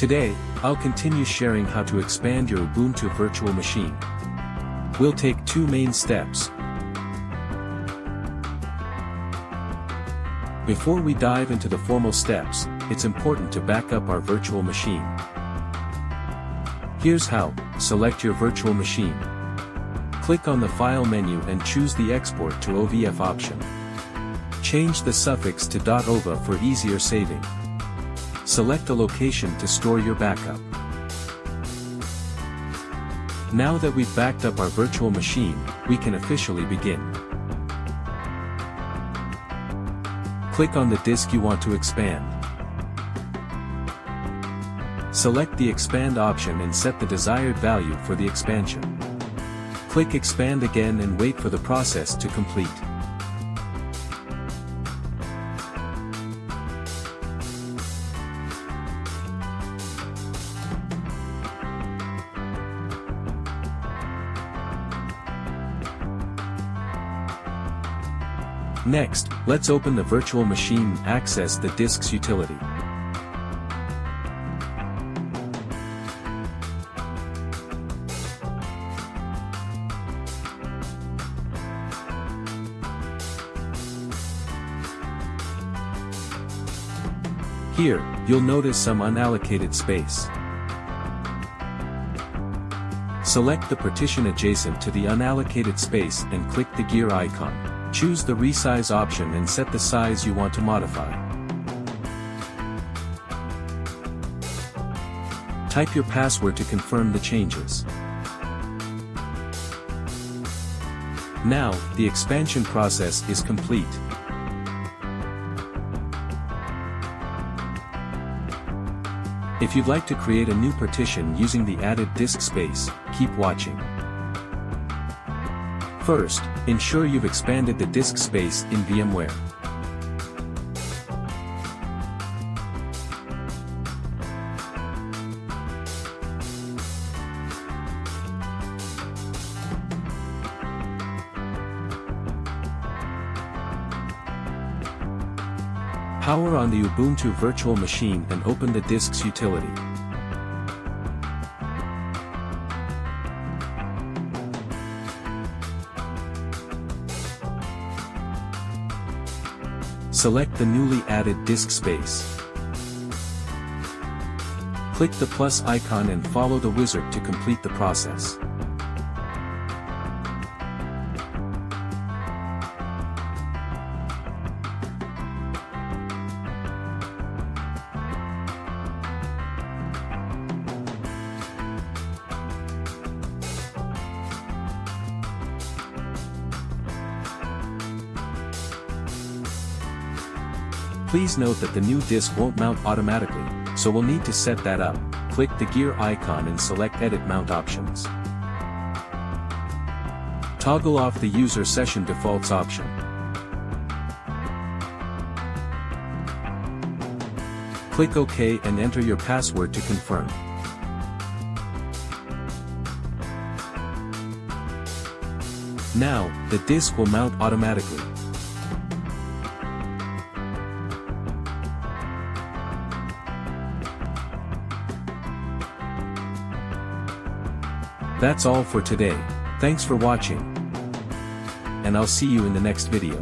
Today, I'll continue sharing how to expand your Ubuntu virtual machine. We'll take two main steps. Before we dive into the formal steps, it's important to back up our virtual machine. Here's how: select your virtual machine. Click on the File menu and choose the Export to OVF option. Change the suffix to .ova for easier saving. Select the location to store your backup. Now that we've backed up our virtual machine, we can officially begin. Click on the disk you want to expand. Select the Expand option and set the desired value for the expansion. Click Expand again and wait for the process to complete. Next, let's open the virtual machine and access the disk's utility. Here, you'll notice some unallocated space. Select the partition adjacent to the unallocated space and click the gear icon. Choose the Resize option and set the size you want to modify. Type your password to confirm the changes. Now, the expansion process is complete. If you'd like to create a new partition using the added disk space, keep watching. First, ensure you've expanded the disk space in VMware. Power on the Ubuntu virtual machine and open the disk's utility. Select the newly added disk space. Click the plus icon and follow the wizard to complete the process. Please note that the new disk won't mount automatically, so we'll need to set that up. Click the gear icon and select Edit Mount Options. Toggle off the User Session Defaults option. Click OK and enter your password to confirm. Now, the disk will mount automatically. That's all for today. Thanks for watching. And I'll see you in the next video.